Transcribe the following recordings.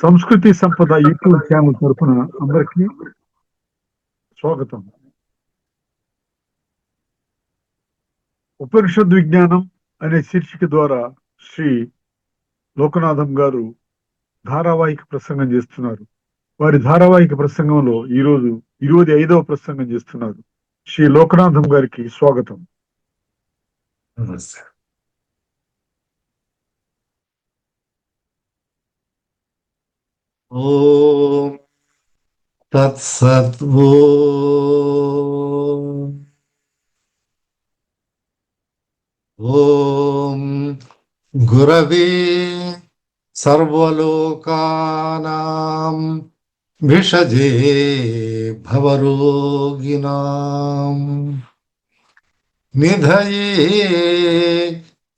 సంస్కృతి సంపద YouTube channel తరపున అందరికీ స్వాగతం. ఉపనిషద్ విజ్ఞానం అనే శీర్షిక ద్వారా శ్రీ లోకనాథం గారు ధారావాహిక ప్రసంగం చేస్తున్నారు. వారి ధారావాహిక ప్రసంగంలో ఈరోజు 25వ ప్రసంగం చేస్తున్నారు. శ్రీ లోకనాథం గారికి స్వాగతం. నమస్తే. ఓం తత్సత్. ఓం గురవే సర్వలోకానాం విషజే భవరోగిణాం నిధయే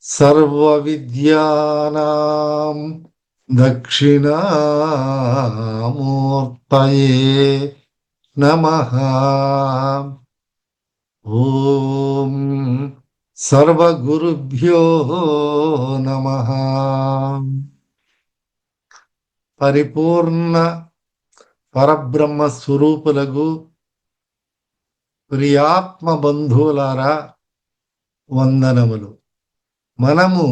సర్వవిద్యానాం దక్షిణామూర్తయే నమః. ఓం సర్వగురుభ్యో నమః. పరిపూర్ణ పరబ్రహ్మ స్వరూపులకు ప్రియాత్మ బంధువులారా వందనములు. మనము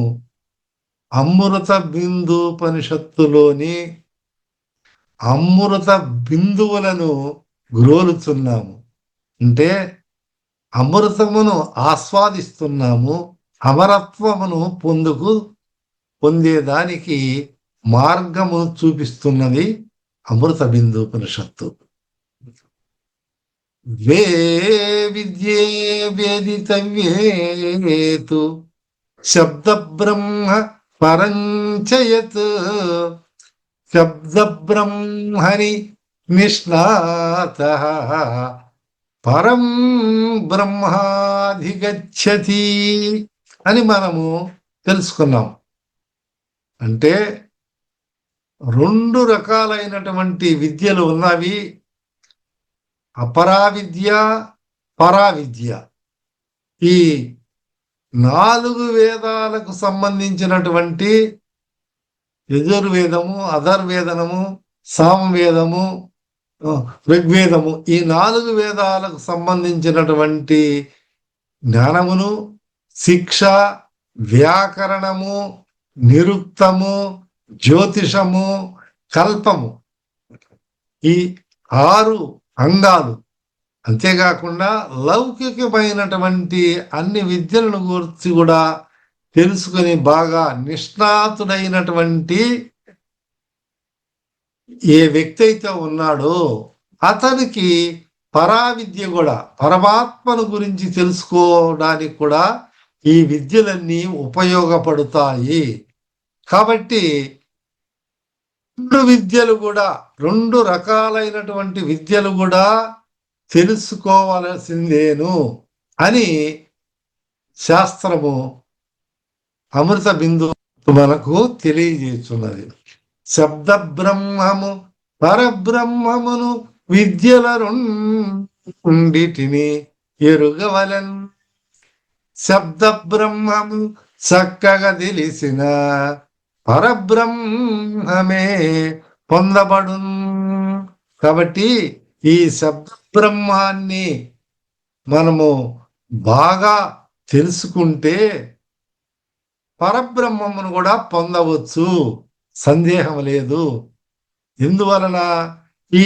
అమృత బిందుపనిషత్తులోని అమృత బిందువులను గ్రోలుచున్నాము. అంటే అమృతమును ఆస్వాదిస్తున్నాము. అమరత్వమును పొందేదానికి మార్గము చూపిస్తున్నది అమృత బిందుపనిషత్తు. వే విద్యే వేదితవ్యేతు శబ్ద బ్రహ్మ పరంచయత్ శబ్ద బ్రహ్మని నిష్ణాతః పరం బ్రహ్మాధిగచ్చతి అని మనము తెలుసుకున్నాం. అంటే రెండు రకాలైనటువంటి విద్యలు ఉన్నవి, అపరావిద్య, పరావిద్య. ఈ 4 వేదాలకు సంబంధించినటువంటి యజుర్వేదము, అధర్వేదనము, సామవేదము, ఋగ్వేదము, ఈ 4 వేదాలకు సంబంధించినటువంటి జ్ఞానమును, శిక్ష, వ్యాకరణము, నిరుక్తము, జ్యోతిషము, కల్పము, ఈ 6 అంగాలు. అంతేకాకుండా లౌకికమైనటువంటి అన్ని విద్యలను గురించి కూడా తెలుసుకుని బాగా నిష్ణాతుడైనటువంటి ఏ వ్యక్తి అయితే ఉన్నాడో అతనికి పరావిద్య కూడా, పరమాత్మను గురించి తెలుసుకోవడానికి కూడా ఈ విద్యలన్నీ ఉపయోగపడతాయి. కాబట్టి 2 విద్యలు కూడా, 2 రకాలైనటువంటి విద్యలు కూడా తెలుసుకోవలసిందేను అని శాస్త్రము అమృత బిందు మనకు తెలియజేస్తున్నది. శబ్ద బ్రహ్మము పరబ్రహ్మమును విద్యల రెండిటిని ఎరుగవలెన్. శబ్ద బ్రహ్మము చక్కగా తెలిసిన పరబ్రహ్మమే పొందబడు. కాబట్టి ఈ శబ్ద బ్రహ్మాన్ని మనము బాగా తెలుసుకుంటే పరబ్రహ్మమును కూడా పొందవచ్చు, సందేహం లేదు. ఎందువలన ఈ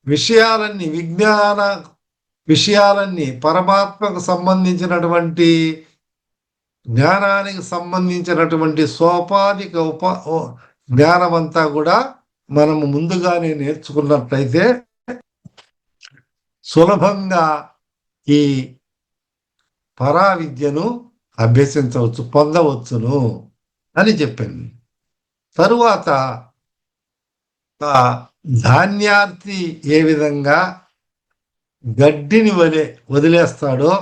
విషయాలన్నీ, విజ్ఞాన విషయాలన్నీ, పరమాత్మకు సంబంధించినటువంటి జ్ఞానానికి సంబంధించినటువంటి సోపాధిక జ్ఞానమంతా కూడా మనము ముందుగానే నేర్చుకున్నట్లయితే సులభంగా ఈ పరావిద్యను అభ్యసించవచ్చు, పొందవచ్చును అని చెప్పింది. తరువాత ధాన్యార్థి ఏ విధంగా గడ్డిని వదిలేస్తాడో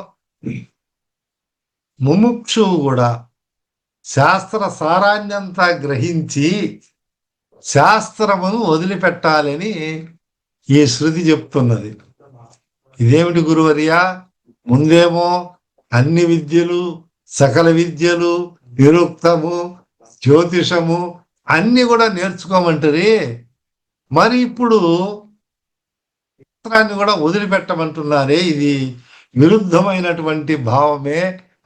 ముముక్షువు కూడా శాస్త్ర సారాన్యంతా గ్రహించి శాస్త్రమును వదిలిపెట్టాలని ఈ శృతి చెప్తున్నది. ఇదేమిటి గురువర్యా, ముందేమో అన్ని విద్యలు, సకల విద్యలు, నిరుక్తము, జ్యోతిషము, అన్ని కూడా నేర్చుకోమంటారు. మరి ఇప్పుడు శాస్త్రాన్ని కూడా వదిలిపెట్టమంటున్నారే, ఇది విరుద్ధమైనటువంటి భావమే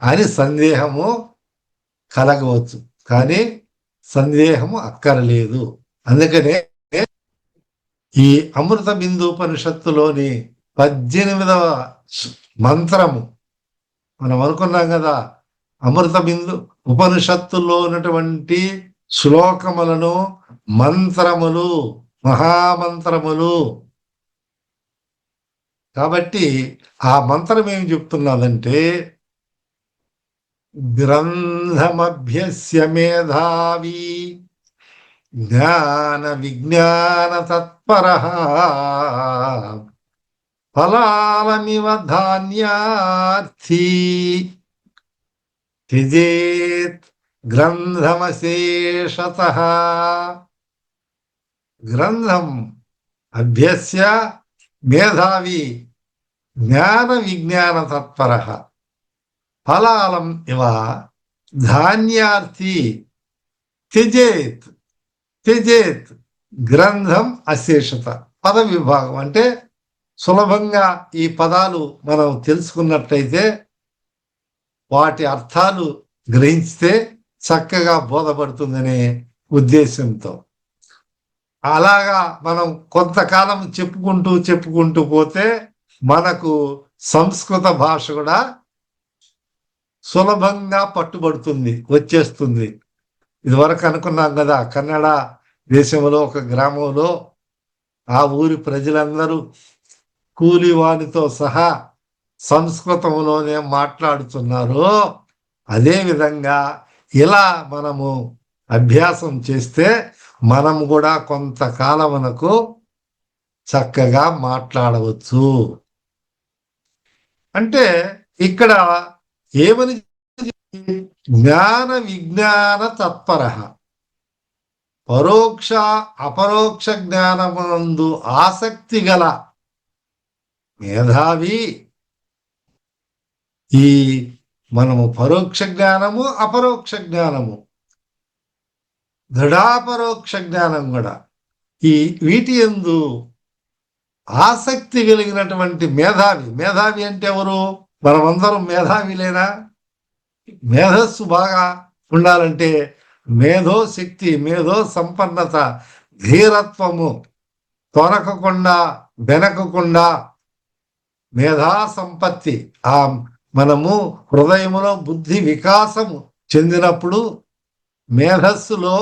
అని సందేహము కలగవచ్చు. కానీ సందేహము అక్కరలేదు. అందుకనే ఈ అమృత బిందు ఉపనిషత్తులోని 18వ మంత్రము మనం అనుకున్నాం కదా, అమృత బిందు ఉపనిషత్తుల్లో ఉన్నటువంటి శ్లోకములను మంత్రములు, మహామంత్రములు. కాబట్టి ఆ మంత్రం ఏం చెప్తున్నదంటే, గ్రంథమభ్యస్య మేధావి జ్ఞాన విజ్ఞాన తత్పరః ఫలాలమివ ధాన్యార్థి త్యజేత్ గ్రంథమశేషతః. గ్రంథం అభ్యస్య మేధావి జ్ఞాన విజ్ఞాన తత్పరః ఫలాలం ఇవ ధాన్యార్థి త్యజేత్. త్యజేత్ గ్రంథం అశేషత. పద విభాగం అంటే సులభంగా ఈ పదాలు మనం తెలుసుకున్నట్లయితే, వాటి అర్థాలు గ్రహించితే చక్కగా బోధపడుతుందనే ఉద్దేశంతో అలాగా మనం కొంతకాలం చెప్పుకుంటూ పోతే మనకు సంస్కృత భాష కూడా సులభంగా పట్టుబడుతుంది, వచ్చేస్తుంది. ఇదివరకు అనుకున్నాం కదా, కన్నడ దేశంలో ఒక గ్రామంలో ఆ ఊరి ప్రజలందరూ కూలివానితో సహా సంస్కృతంలోనే మాట్లాడుతున్నారు. అదేవిధంగా ఇలా మనము అభ్యాసం చేస్తే మనం కూడా కొంతకాలమునకు చక్కగా మాట్లాడవచ్చు. అంటే ఇక్కడ ఏమని, జ్ఞాన విజ్ఞాన తత్పరః, పరోక్ష అపరోక్ష జ్ఞానమందు ఆసక్తి గల మేధావి. ఈ మనము పరోక్ష జ్ఞానము, అపరోక్ష జ్ఞానము, దృఢాపరోక్ష జ్ఞానం కూడా, ఈ వీటి యందు ఆసక్తి కలిగినటువంటి మేధావి. మేధావి అంటే ఎవరు? మనమందరం మేధావిలేనా? మేధస్సు బాగా ఉండాలంటే మేధో శక్తి, మేధో సంపన్నత, ధీరత్వము, తొనకకుండా వెనకకుండా మేధా సంపత్తి, ఆ మనము హృదయములో బుద్ధి వికాసము చెందినప్పుడు, మేధస్సులో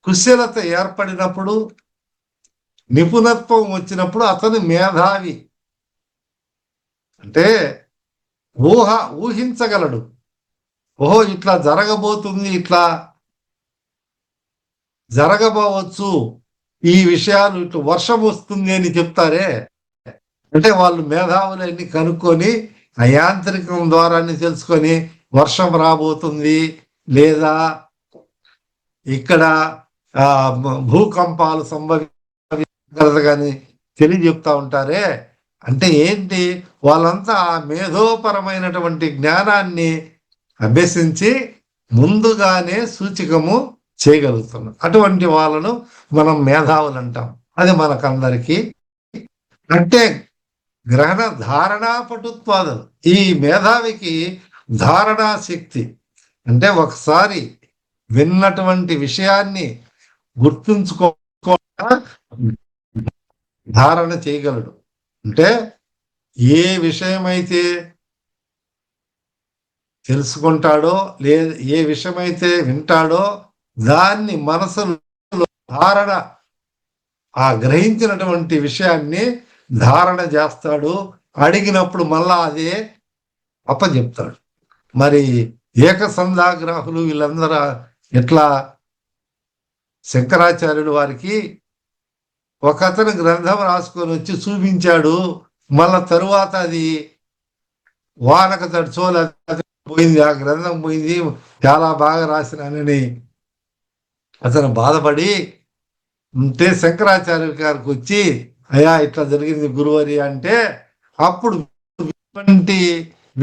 కుశలత ఏర్పడినప్పుడు, నిపుణత్వం వచ్చినప్పుడు అతను మేధావి. అంటే ఊహించగలడు. ఓహో ఇట్లా జరగబోతుంది, ఇట్లా జరగబోవచ్చు, ఈ విషయాలు ఇట్లా వర్షం వస్తుంది అని చెప్తారే, అంటే వాళ్ళు మేధావులన్నీ కనుక్కొని ఆ యాంత్రికం ద్వారాన్ని తెలుసుకొని వర్షం రాబోతుంది, లేదా ఇక్కడ భూకంపాలు సంభవించగలదని తెలియజెప్తా ఉంటారే. అంటే ఏంటి? వాళ్ళంతా ఆ మేధోపరమైనటువంటి జ్ఞానాన్ని అభ్యసించి ముందుగానే సూచికము చేయగలుగుతున్నాం. అటువంటి వాళ్ళను మనం మేధావులు అంటాం. అది మనకందరికీ అంటే గ్రహణ ధారణా పటుత్వాదులు. ఈ మేధావికి ధారణా శక్తి అంటే ఒకసారి విన్నటువంటి విషయాన్ని గుర్తుంచుకో ధారణ చేయగలడు. అంటే ఏ విషయమైతే తెలుసుకుంటాడో, లేదా ఏ విషయమైతే వింటాడో దాన్ని మనసులో ధారణ, ఆ గ్రహించినటువంటి విషయాన్ని ధారణ చేస్తాడు. అడిగినప్పుడు మళ్ళా అదే అప్పచెప్తాడు. మరి ఏకసంధాగ్రాహులు వీళ్ళందరూ ఎట్లా? శంకరాచార్యుడు వారికి ఒక అతను గ్రంథం రాసుకొని వచ్చి చూపించాడు. మళ్ళా తరువాత అది వానక తడిచోలు పోయింది, ఆ గ్రంథం పోయింది, చాలా బాగా రాసినానని అతను బాధపడి ఉంటే శంకరాచార్య గారికి వచ్చి, అయ్యా ఇట్లా జరిగింది గురువరి అంటే, అప్పుడు ఇటువంటి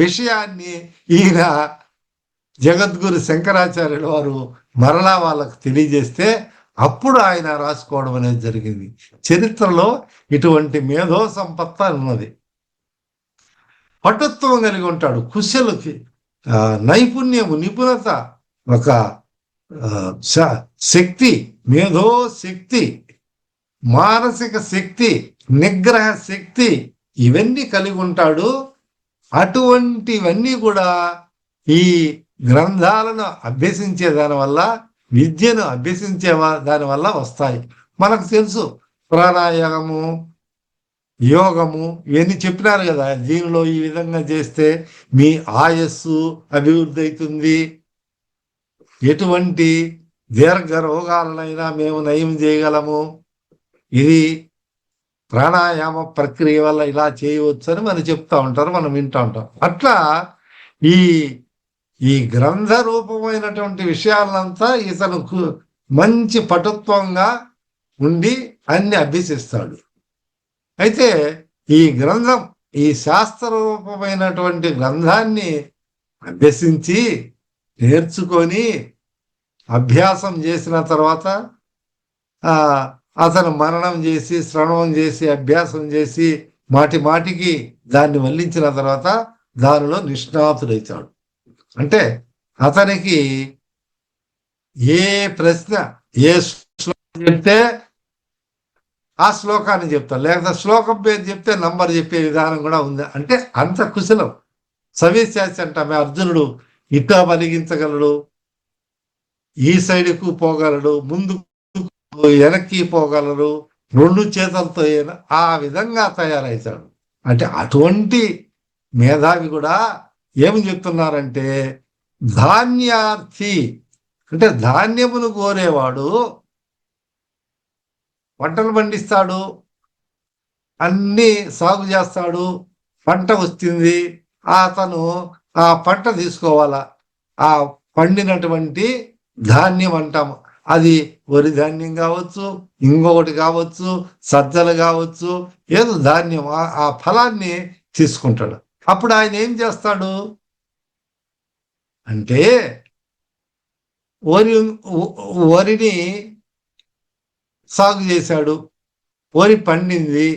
విషయాన్ని ఈయన జగద్గురు శంకరాచార్యుల వారు మరలా వాళ్ళకు తెలియజేస్తే అప్పుడు ఆయన రాసుకోవడం అనేది జరిగింది. చరిత్రలో ఇటువంటి మేధో సంపత్త ఉన్నది. పటుత్వం కలిగి ఉంటాడు, కుశలకి నైపుణ్యము, నిపుణత, ఒక శక్తి, మేధో శక్తి, మానసిక శక్తి, నిగ్రహ శక్తి, ఇవన్నీ కలిగి ఉంటాడు. అటువంటివన్నీ కూడా ఈ గ్రంథాలను అభ్యసించే దానివల్ల, విద్యను అభ్యసించే దానివల్ల వస్తాయి. మనకు తెలుసు ప్రాణాయామము, యోగము ఇవన్నీ చెప్పినారు కదా. దీనిలో ఈ విధంగా చేస్తే మీ ఆయస్సు అభివృద్ధి అవుతుంది, ఎటువంటి దీర్ఘ రోగాలనైనా మేము నయం చేయగలము, ఇది ప్రాణాయామ ప్రక్రియ వల్ల ఇలా చేయవచ్చు అని మనం చెప్తా ఉంటారు, మనం వింటూ ఉంటాం. అట్లా ఈ గ్రంథ రూపమైనటువంటి విషయాలంతా ఇతను మంచి పటుత్వంగా ఉండి అన్ని అభ్యసిస్తాడు. అయితే ఈ గ్రంథం, ఈ శాస్త్ర రూపమైనటువంటి గ్రంథాన్ని అభ్యసించి నేర్చుకొని అభ్యాసం చేసిన తర్వాత అతను మననం చేసి, శ్రవణం చేసి, అభ్యాసం చేసి, మాటి మాటికి దాన్ని మళ్లించిన తర్వాత దానిలో నిష్ణాతుడైతాడు. అంటే అతనికి ఏ ప్రశ్న, ఏ శ్లోకం చెప్తే ఆ శ్లోకాన్ని చెప్తాడు, లేకపోతే శ్లోకం పేరు చెప్తే నంబర్ చెప్పే విధానం కూడా ఉంది. అంటే అంత కుశలం. సవ్యసాచి అంటామే, అర్జునుడు ఇట్లా పలిగించగలడు, ఈ సైడ్కు పోగలడు, ముందు వెనక్కి పోగలరు, రెండు చేతులతో ఆ విధంగా తయారవుతాడు. అంటే అటువంటి మేధావి కూడా ఏమి చెప్తున్నారంటే, ధాన్యార్థి అంటే ధాన్యమును కోరేవాడు పంటలు పండిస్తాడు, అన్ని సాగు చేస్తాడు, పంట వస్తుంది, అతను ఆ పంట తీసుకోవాలా. ఆ పండినటువంటి ధాన్యం అంటాము, అది వరి ధాన్యం కావచ్చు, ఇంకొకటి కావచ్చు, సజ్జలు కావచ్చు, ఏదో ధాన్యం, ఆ ఫలాన్ని తీసుకుంటాడు. అప్పుడు ఆయన ఏం చేస్తాడు అంటే, వరిని సాగు చేశాడు, వరి పండింది,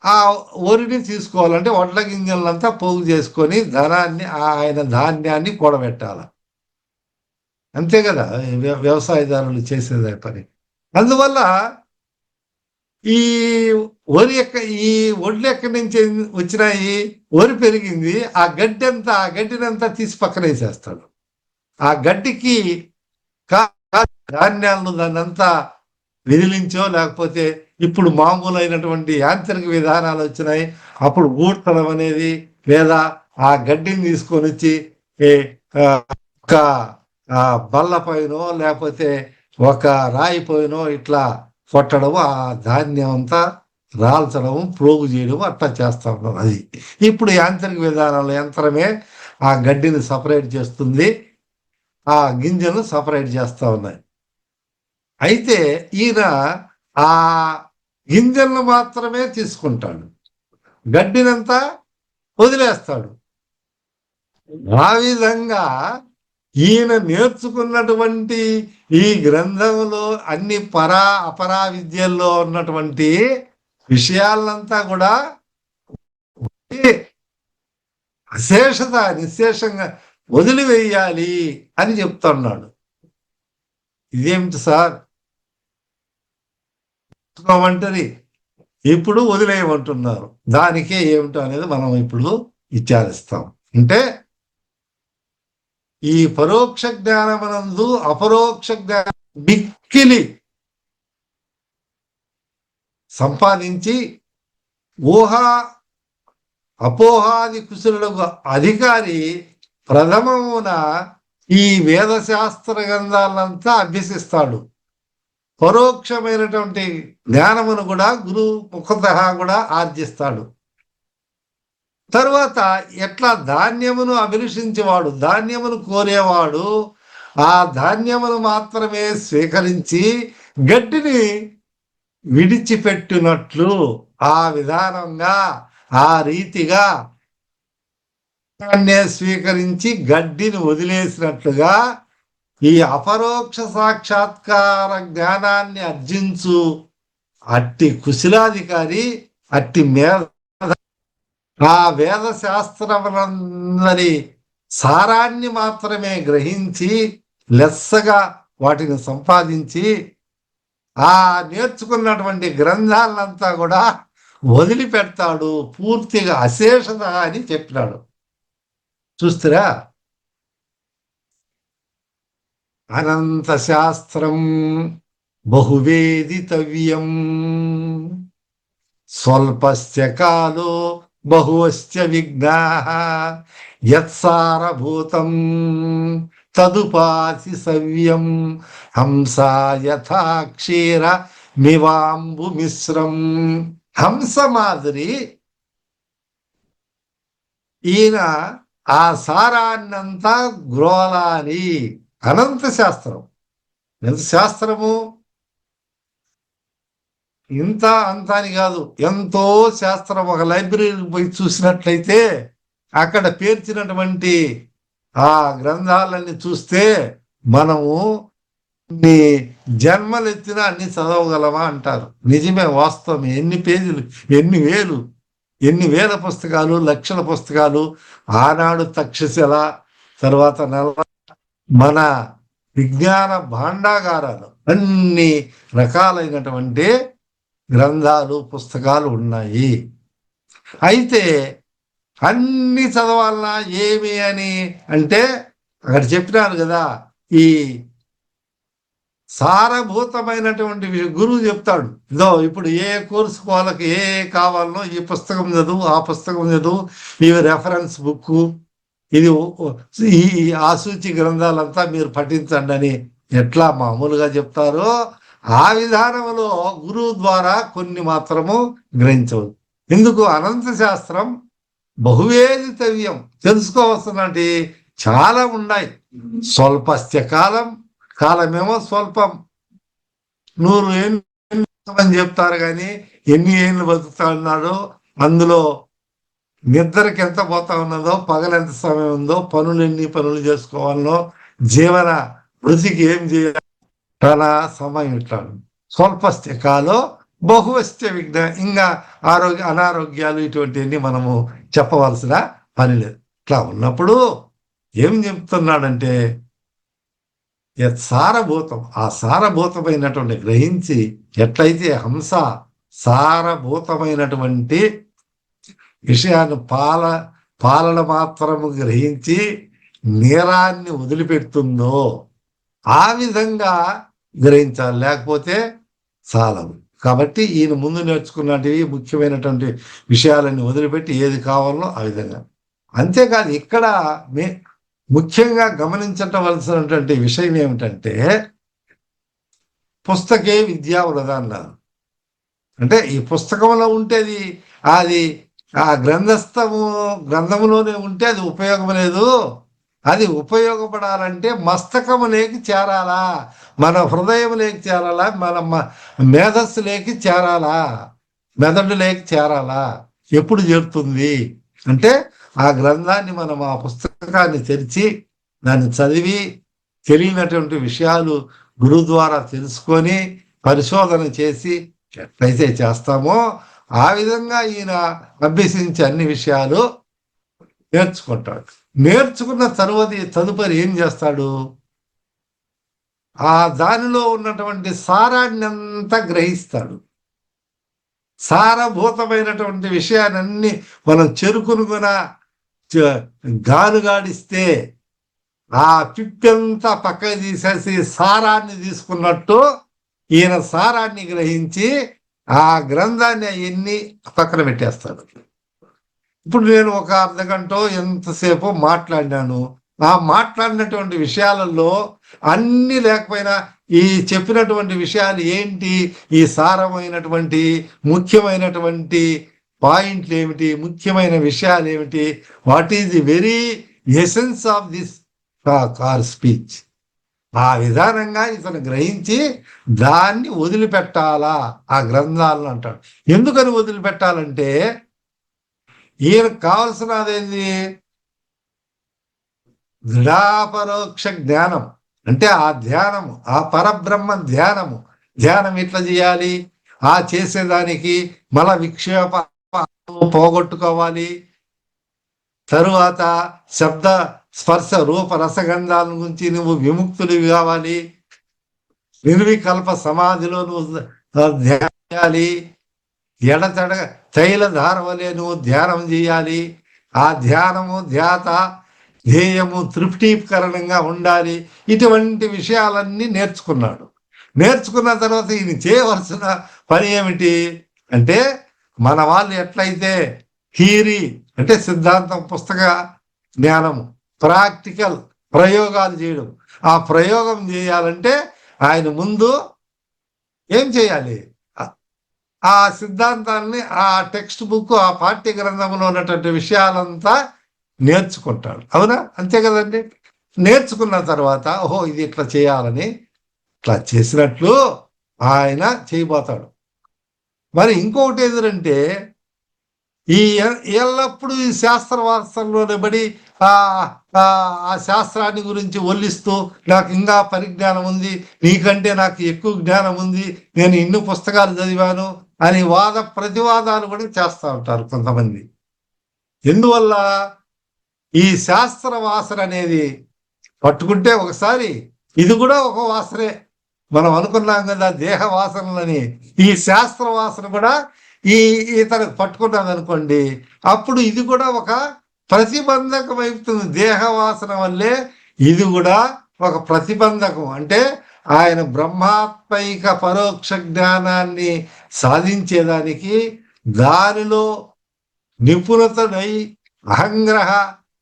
ఆ వరిని తీసుకోవాలంటే వడ్ల గింజలంతా పోగు చేసుకొని ఆయన ధాన్యాన్ని కూడబెట్టాలి. అంతే కదా వ్యవసాయదారులు చేసేదే పని. అందువల్ల ఈ వడ్లు ఎక్కడి నుంచి వచ్చినాయి, వరి పెరిగింది, ఆ గడ్డినంతా తీసి పక్కన వేసేస్తాడు. ఆ గడ్డికి ధాన్యాలను దాన్నంతా విదిలించో, లేకపోతే ఇప్పుడు మామూలు అయినటువంటి యాంత్రిక విధానాలు వచ్చినాయి, అప్పుడు ఊడ్చడం అనేది, లేదా ఆ గడ్డిని తీసుకొని వచ్చి ఒక బల్ల పైనో లేకపోతే ఒక రాయి పైనో ఇట్లా కొట్టడము, ఆ ధాన్యం అంతా రాల్చడము, ప్రోగు చేయడము అట్లా చేస్తా ఉన్నాం. అది ఇప్పుడు యాంత్రిక విధానాల యంత్రమే ఆ గడ్డిని సపరేట్ చేస్తుంది, ఆ గింజను సపరేట్ చేస్తా ఉన్నాయి. అయితే ఈయన ఆ గింజలను మాత్రమే తీసుకుంటాడు, గడ్డినంతా వదిలేస్తాడు. ఆ విధంగా ఈయన నేర్చుకున్నటువంటి ఈ గ్రంథంలో అన్ని అపరా విద్యల్లో ఉన్నటువంటి విషయాలంతా కూడా నిశేషంగా వదిలివేయాలి అని చెప్తున్నాడు. ఇదేమిటి సార్ అంటారు, ఇప్పుడు వదిలేయమంటున్నారు, దానికే ఏమిటో అనేది మనం ఇప్పుడు విచారిస్తాం. అంటే ఈ పరోక్ష జ్ఞానమనందు అపరోక్ష జ్ఞానం మిక్కిలి సంపాదించి అపోహాది కుశలులకు అధికారి ప్రథమమున ఈ వేదశాస్త్ర గ్రంథాలంతా అభ్యసిస్తాడు. పరోక్షమైనటువంటి జ్ఞానమును కూడా గురువు ముఖతః కూడా ఆర్జిస్తాడు. తరువాత ఎట్లా ధాన్యమును అభిలషించేవాడు, ధాన్యమును కోరేవాడు ఆ ధాన్యమును మాత్రమే స్వీకరించి గడ్డిని విడిచిపెట్టినట్లు, ఆ విధానంగా ఆ రీతిగా స్వీకరించి గడ్డిని వదిలేసినట్లుగా ఈ అపరోక్ష సాక్షాత్కార జ్ఞానాన్ని అర్జించు అట్టి కుశలాధికారి, అట్టి ఆ వేద శాస్త్రములందరి సారాన్ని మాత్రమే గ్రహించి లెస్సగా వాటిని సంపాదించి ఆ నేర్చుకున్నటువంటి గ్రంథాలంతా కూడా వదిలిపెడతాడు పూర్తిగా అశేషత అని చెప్పినాడు. చూస్తారా? అనంత శాస్త్రం బహువేదితవ్యం స్వల్పస్య కాలో బహువస్య విఘ్నాః యత్సారభూతం తదుపాసి సవ్యం హంసా యథా క్షీర మివాంబు మిశ్రం. హంస మాదిరి ఈయన ఆ సారాన్నంతా గ్రోలాలి. అనంత శాస్త్రం. ఎంత శాస్త్రము? ఇంత అంత అని కాదు, ఎంతో శాస్త్రం. ఒక లైబ్రరీకి పోయి చూసినట్లయితే అక్కడ పేర్చినటువంటి ఆ గ్రంథాలన్నీ చూస్తే మనము జన్మలు ఎత్తినా అన్ని చదవగలమా అంటారు. నిజమే, వాస్తవం. ఎన్ని పేజీలు, ఎన్ని వేల పుస్తకాలు, లక్షల పుస్తకాలు. ఆనాడు తక్షశిల, తర్వాత మన విజ్ఞాన భాండాగారాలు, అన్ని రకాలైనటువంటి గ్రంథాలు, పుస్తకాలు ఉన్నాయి. అయితే అన్ని చదవాలన్నా ఏమి అని అంటే అక్కడ చెప్పినారు కదా, ఈ సారభూతమైనటువంటి గురువు చెప్తాడు. ఇదో ఇప్పుడు ఏ కోర్సు వాళ్ళకి ఏ కావాలనో ఈ పుస్తకం చదువు, ఆ పుస్తకం చదువు, ఇవి రెఫరెన్స్ బుక్, ఇది ఈ ఆసూచి గ్రంథాలంతా మీరు పఠించండి అని ఎట్లా మామూలుగా చెప్తారో ఆ విధానంలో గురువు ద్వారా కొన్ని మాత్రము గ్రహించవచ్చు. ఎందుకు? అనంత శాస్త్రం బహువేదితవ్యం, తెలుసుకోవాల్సినవి చాలా ఉన్నాయి. స్వల్పస్య కాలం, కాలమేమో స్వల్పం. 100 ఏళ్ళు అని చెప్తారు, కానీ ఎన్ని ఏళ్ళు బతుకుతా ఉన్నాడో, అందులో నిద్రకి ఎంత పోతా ఉన్నదో, పగలెంత సమయం ఉందో, ఎన్ని పనులు చేసుకోవాలనో, జీవన వృత్తికి ఏం చేయాలి, తన సమయం ఇట్లాడు. స్వల్పస్య కాలో బహువస్య విఘ్న. ఇంకా అనారోగ్యాలు ఇటువంటివన్నీ మనము చెప్పవలసిన పని లేదు. ఇట్లా ఉన్నప్పుడు ఏం చెప్తున్నాడంటే సారభూతం, ఆ సారభూతమైనటువంటి గ్రహించి ఎట్లయితే హంస సారభూతమైనటువంటి విషయాన్ని పాలన మాత్రము గ్రహించి నేరాన్ని వదిలిపెడుతుందో ఆ విధంగా గ్రహించాలి, లేకపోతే చాలవు. కాబట్టి ఈయన ముందు నేర్చుకున్నటివి ముఖ్యమైనటువంటి విషయాలన్నీ వదిలిపెట్టి ఏది కావాలో ఆ విధంగా. అంతేకాదు, ఇక్కడ ముఖ్యంగా గమనించవలసినటువంటి విషయం ఏమిటంటే, పుస్తకే విద్యా వృధా అన్నారు. అంటే ఈ పుస్తకంలో ఉంటేది అది ఆ గ్రంథములోనే ఉంటే అది ఉపయోగం లేదు. అది ఉపయోగపడాలంటే మస్తకములేకి చేరాలా, మన హృదయంలోకి చేరాలా, మన మేధస్సులోకి చేరాలా, మెదడులోకి చేరాలా. ఎప్పుడు చేరుతుంది అంటే ఆ గ్రంథాన్ని మనం, ఆ పుస్తకాన్ని తెరిచి దాన్ని చదివి తెలియనటువంటి విషయాలు గురువు ద్వారా తెలుసుకొని పరిశోధన చేసి ఎట్లయితే చేస్తామో ఆ విధంగా ఈయన అభ్యసించి అన్ని విషయాలు నేర్చుకుంటాడు. నేర్చుకున్న తదుపరి ఏం చేస్తాడు? ఆ దానిలో ఉన్నటువంటి సారాన్ని అంతా గ్రహిస్తాడు. సారభూతమైనటువంటి విషయాన్ని మనం చెరుకునుగున గానుగాడిస్తే ఆ పిప్పంతా పక్కకి తీసేసి సారాన్ని తీసుకున్నట్టు ఈయన సారాన్ని గ్రహించి ఆ గ్రంథాన్ని అవన్నీ పక్కన పెట్టేస్తాడు. ఇప్పుడు నేను ఒక అర్ధగంట ఎంతసేపు మాట్లాడినాను. ఆ మాట్లాడినటువంటి విషయాలలో అన్ని లేకపోయినా ఈ చెప్పినటువంటి విషయాలు ఏంటి, ఈ సారమైనటువంటి ముఖ్యమైనటువంటి పాయింట్లు ఏమిటి, ముఖ్యమైన విషయాలు ఏమిటి, what is the very essence of this car speech. ఆ విధానంగా ఇతను గ్రహించి దాన్ని వదిలిపెట్టాలా ఆ గ్రంథాలను అంటాడు. ఎందుకని వదిలిపెట్టాలంటే ఈయనకు కావలసినదేంది? దృఢాపరోక్ష జ్ఞానం. అంటే ఆ ధ్యానము, ఆ పరబ్రహ్మ ధ్యానము. ధ్యానం ఎట్లా చేయాలి? ఆ చేసేదానికి మల విక్షేప పోగొట్టుకోవాలి. తరువాత శబ్ద స్పర్శ రూప రసగంధాల నుంచి నువ్వు విముక్తులు కావాలి. నిర్వికల్ప సమాధిలో నువ్వు ధ్యానం చేయాలి. ఎడతెడ తైల ధార వలె నువ్వు ధ్యానం చేయాలి. ఆ ధ్యానము ధ్యాత ధ్యేయము తృప్తికరణంగా ఉండాలి. ఇటువంటి విషయాలన్నీ నేర్చుకున్నాడు. నేర్చుకున్న తర్వాత ఈయన చేయవలసిన పని ఏమిటి అంటే, మన వాళ్ళు ఎట్లయితే థియరీ అంటే సిద్ధాంతం పుస్తక జ్ఞానము, ప్రాక్టికల్ ప్రయోగాలు చేయడం, ఆ ప్రయోగం చేయాలంటే ఆయన ముందు ఏం చేయాలి? ఆ సిద్ధాంతాన్ని, ఆ టెక్స్ట్ బుక్, ఆ పాఠ్య గ్రంథంలో ఉన్నటువంటి విషయాలంతా నేర్చుకుంటాడు. అవునా? అంతే కదండి. నేర్చుకున్న తర్వాత ఓహో ఇది ఇట్లా చేయాలని ఇట్లా చేసినట్లు ఆయన చేయబోతాడు. మరి ఇంకొకటి ఏంటంటే, ఈ ఎల్లప్పుడూ ఈ శాస్త్రవాసంలోనే బడి ఆ ఆ శాస్త్రాన్ని గురించి ఒల్లిస్తూ నాకు ఇంకా పరిజ్ఞానం ఉంది, నీకంటే నాకు ఎక్కువ జ్ఞానం ఉంది, నేను ఇన్ని పుస్తకాలు చదివాను అని వాద ప్రతివాదాలు కూడా చేస్తూ ఉంటారు కొంతమంది. ఎందువల్ల? ఈ శాస్త్ర వాసన అనేది పట్టుకుంటే ఒకసారి ఇది కూడా ఒక వాసనే. మనం అనుకున్నాం కదా దేహ వాసనలని. ఈ శాస్త్ర వాసన కూడా ఇతనికి పట్టుకున్నది అనుకోండి, అప్పుడు ఇది కూడా ఒక ప్రతిబంధకం అవుతుంది. దేహ వాసన వల్లే ఇది కూడా ఒక ప్రతిబంధకం. అంటే ఆయన బ్రహ్మాత్మైక పరోక్ష జ్ఞానాన్ని సాధించేదానికి, దానిలో నిపుణతనై అహంగ్రహ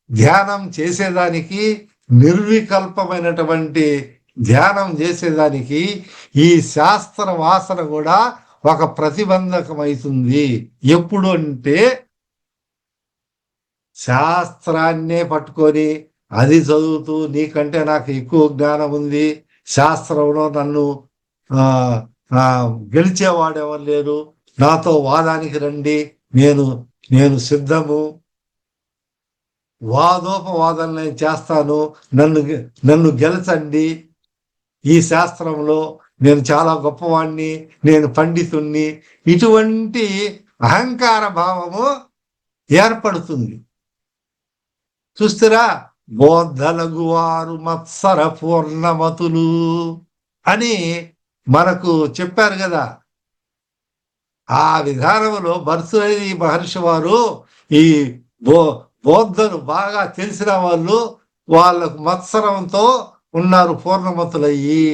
ధ్యానం చేసేదానికి, నిర్వికల్పమైనటువంటి ధ్యానం చేసేదానికి ఈ శాస్త్ర వాసన కూడా ఒక ప్రతిబంధకమవుతుంది. ఎప్పుడు అంటే, శాస్త్రాన్నే పట్టుకొని అది చదువుతూ నీకంటే నాకు ఎక్కువ జ్ఞానం ఉంది, శాస్త్రంలో నన్ను గెలిచేవాడెవరు లేరు, నాతో వాదానికి రండి, నేను సిద్ధము, వాదోపవాదాలు నేను చేస్తాను, నన్ను గెలిచండి, ఈ శాస్త్రంలో నేను చాలా గొప్పవాణ్ణి, నేను పండితుణ్ణి, ఇటువంటి అహంకార భావము ఏర్పడుతుంది. చూస్తారా? బోద్ధలగువారు మత్సర పూర్ణమతులు అని మనకు చెప్పారు కదా. ఆ విధానంలో భర్తృహరి మహర్షి వారు ఈ బోద్ధలు బాగా తెలిసిన వాళ్ళు, వాళ్ళకు మత్సరంతో ఉన్నారు పూర్ణమతులయ్యి.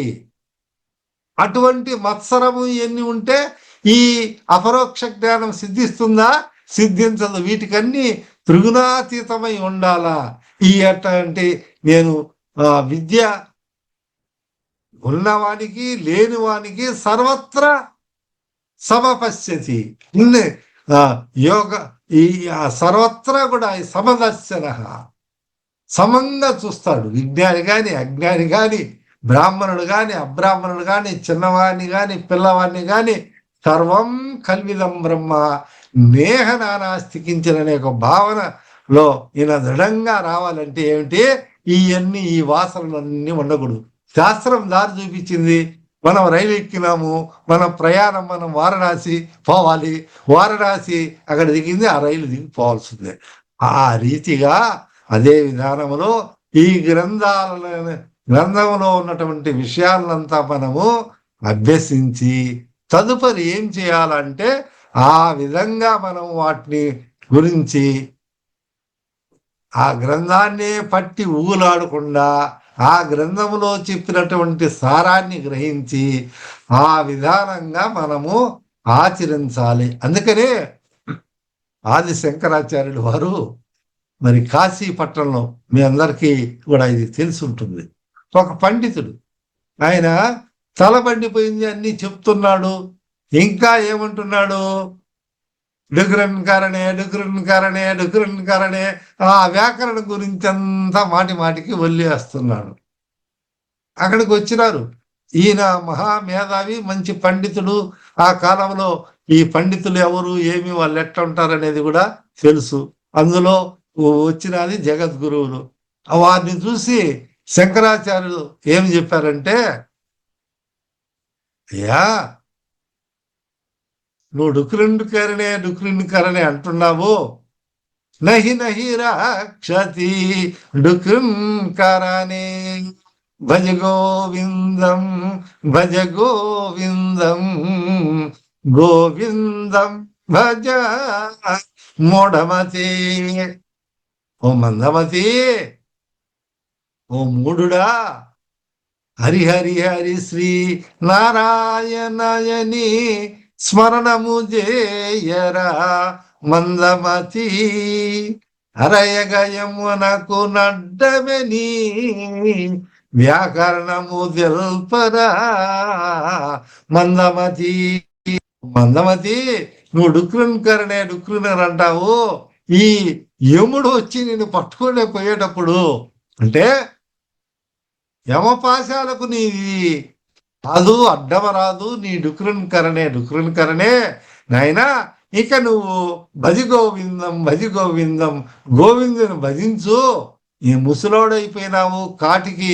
అటువంటి మత్సరము ఎన్ని ఉంటే ఈ అపరోక్ష జ్ఞానం సిద్ధిస్తుందా? సిద్ధించదు. వీటికన్నీ త్రిగుణాతీతమై ఉండాలా. ఈ అంటే నేను విద్య ఉన్నవానికి లేనివానికి సర్వత్రా సమపశ్యతి. యోగ ఈ సర్వత్రా కూడా సమదర్శన, సమంగా చూస్తాడు. విజ్ఞాని కానీ అజ్ఞాని కానీ, బ్రాహ్మణుడు కానీ అబ్రాహ్మణుడు కానీ, చిన్నవాడిని కానీ పిల్లవాడిని కానీ, సర్వం కల్విదం బ్రహ్మ నేహ నానాస్తికించననే ఒక భావనలో ఈయన దృఢంగా రావాలంటే ఏమిటి? ఈ వాసనలన్నీ ఉండకూడదు. శాస్త్రం దారి చూపించింది. మనం రైలు ఎక్కినాము, మన ప్రయాణం మనం వారణాసి పోవాలి, వారణాసి అక్కడ దిగింది, ఆ రైలు దిగి పోవాల్సిందే. ఆ రీతిగా అదే విధానంలో ఈ గ్రంథంలో ఉన్నటువంటి విషయాలంతా మనము అభ్యసించి తదుపరి ఏం చేయాలంటే, ఆ విధంగా మనం వాటిని గురించి ఆ గ్రంథాన్నే పట్టి ఊగులాడకుండా ఆ గ్రంథములో చెప్పినటువంటి సారాన్ని గ్రహించి ఆ విధానంగా మనము ఆచరించాలి. అందుకనే ఆది శంకరాచార్యులు వారు మరి కాశీ పట్టణంలో, మీ అందరికీ కూడా ఇది తెలిసి ఉంటుంది, ఒక పండితుడు, ఆయన తలబండిపోయింది అన్ని చెప్తున్నాడు. ఇంకా ఏమంటున్నాడు? డుగ్రన్ కారణే ఆ వ్యాకరణ గురించి అంతా మాటి మాటికి వదిలేస్తున్నాడు. అక్కడికి వచ్చినారు. ఈయన మహామేధావి, మంచి పండితుడు. ఆ కాలంలో ఈ పండితులు ఎవరు, ఏమి, వాళ్ళు ఎట్లా ఉంటారు అనేది కూడా తెలుసు. అందులో వచ్చినది జగద్గురువులు. వారిని చూసి శంకరాచార్యులు ఏం చెప్పారంటే, అయ్యా నువ్వు డుక్రిండుకరణే అంటున్నావు, నహి నహి రాక్షతి డుక్రింకరణే, భజ గోవిందం భజ గోవిందం గోవిందం భజ మూఢమతి. ఓ మందమతి, ఓ మూఢుడా, హరి హరి హరి శ్రీ నారాయణయని స్మరణము చేయరా మందమతి, హరయగయమునకు నడ్డమని వ్యాకరణము తెల్పరా మందమతి. మందమతి, నువ్వు డుక్రినర్ అంటావు. ఈ యముడు వచ్చి నేను పట్టుకునే పోయేటప్పుడు అంటే యమపాశాలకు నీ రాదు, అడ్డమరాదు, నీ డుక్రినకరణే నాయనా. ఇక నువ్వు భజ గోవిందం గోవిందుని భజించు. ఈ ముసలోడైపోయినావు, కాటికి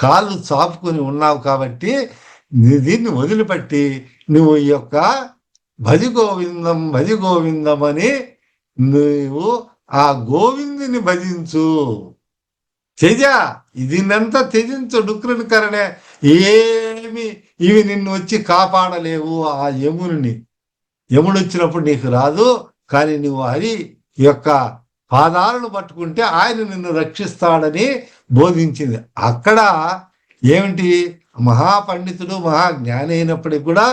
కాళ్ళు చాపుకొని ఉన్నావు కాబట్టి దీన్ని వదిలిపెట్టి నువ్వు ఈ యొక్క భజ గోవిందం అని నువ్వు ఆ గోవిందుని భజించు. దీన్నంతా త్యజించు. డుక్రినకరణే, ఏమి ఇవి నిన్ను వచ్చి కాపాడలేవు. ఆ యముడు వచ్చినప్పుడు నీకు రాదు, కానీ నువ్వు హరి యొక్క పాదాలను పట్టుకుంటే ఆయన నిన్ను రక్షిస్తాడని బోధించింది. అక్కడ ఏమిటి, మహాపండితుడు మహాజ్ఞాని అయినప్పటికీ కూడా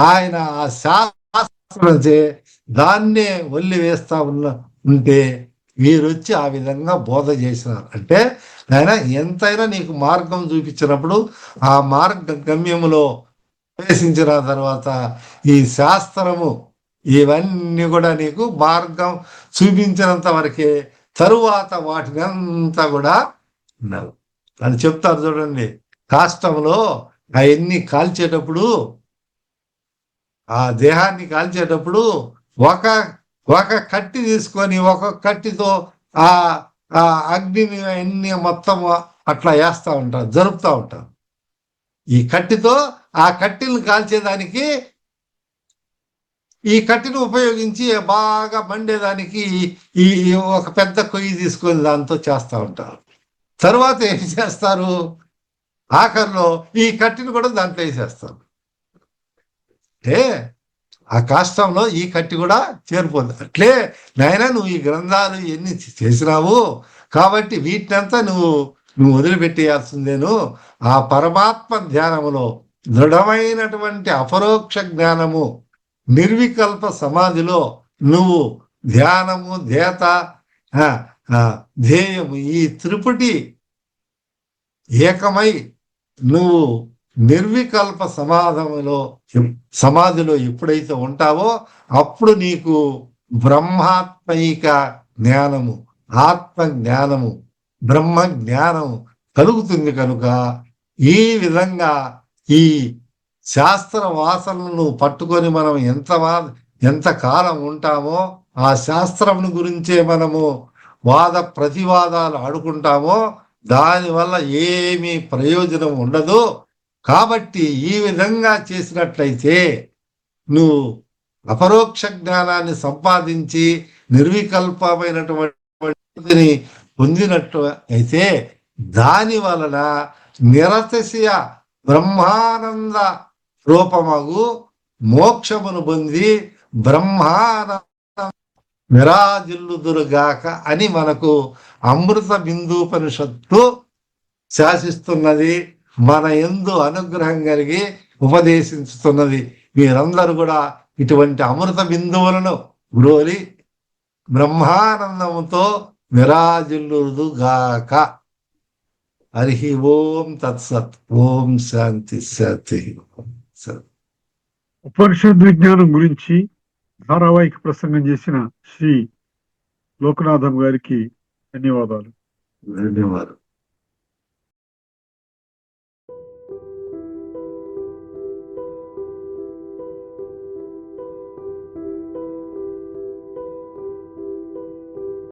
ఆయన ఆ శాస్త్రం దాన్నే వల్లి వేస్తా ఉంటే వీరొచ్చి ఆ విధంగా బోధ చేసినారు. అంటే ఆయన ఎంతైనా నీకు మార్గం చూపించినప్పుడు ఆ మార్గ గమ్యములో ప్రవేశించిన తర్వాత ఈ శాస్త్రము ఇవన్నీ కూడా నీకు మార్గం చూపించినంత వరకే, తరువాత వాటిని అంతా కూడా ఉన్నారు అని చెప్తారు. చూడండి, కాష్టంలో అవన్నీ కాల్చేటప్పుడు, ఆ దేహాన్ని కాల్చేటప్పుడు ఒక కట్టి తీసుకొని ఒక్కొక్క కట్టితో ఆ అగ్నిని అన్ని మొత్తం అట్లా వేస్తూ ఉంటారు, జరుపుతూ ఉంటారు. ఈ కట్టితో ఆ కట్టెలను కాల్చేదానికి ఈ కట్టెను ఉపయోగించి బాగా మండేదానికి ఈ ఒక పెద్ద కొయ్యి తీసుకొని దాంతో చేస్తూ ఉంటారు. తర్వాత ఏం చేస్తారు, ఆఖరిలో ఈ కట్టెను కూడా దాంట్లో వేసేస్తారు. అంటే ఆ కాష్టంలో ఈ కట్టి కూడా చేరిపోతుంది. అట్లే నాయనా, నువ్వు ఈ గ్రంథాలు ఎన్ని చేసినావు కాబట్టి వీటినంతా నువ్వు వదిలిపెట్టేయాల్సిందేను. ఆ పరమాత్మ ధ్యానములో దృఢమైనటువంటి అపరోక్ష జ్ఞానము, నిర్వికల్ప సమాధిలో నువ్వు ధ్యానము, ధ్యేయము, ఈ త్రిపుటి ఏకమై నువ్వు నిర్వికల్ప సమాధిలో ఎప్పుడైతే ఉంటావో అప్పుడు నీకు బ్రహ్మాత్మైక జ్ఞానము, ఆత్మ జ్ఞానము, బ్రహ్మ జ్ఞానము కలుగుతుంది. కనుక ఈ విధంగా ఈ శాస్త్ర వాసనలను పట్టుకొని మనం ఎంత కాలం ఉంటామో ఆ శాస్త్రమును గురించే మనము వాద ప్రతివాదాలు ఆడుకుంటామో దానివల్ల ఏమీ ప్రయోజనం ఉండదు. కాబట్టి ఈ విధంగా చేసినట్లయితే నువ్వు అపరోక్ష జ్ఞానాన్ని సంపాదించి నిర్వికల్పమైనటువంటి పొందినట్టు అయితే దాని వలన నిరతిశయ బ్రహ్మానంద రూపమగు మోక్షమును పొంది బ్రహ్మానంద విరాజిల్లుదురుగాక అని మనకు అమృత బిందూపనిషత్తు శాసిస్తున్నది. మన యందు అనుగ్రహం కలిగి ఉపదేశించుతున్నది. మీరందరూ కూడా ఇటువంటి అమృత బిందువులను గ్రోలి బ్రహ్మానందముతో విరాజిల్లుదుగాక. హరి ఓం తత్సత్. ఓం శాంతి శాంతి. ఉపనిషద్ విజ్ఞానం గురించి ధారావాహిక ప్రసంగం చేసిన శ్రీ లోకనాథం గారికి ధన్యవాదాలు.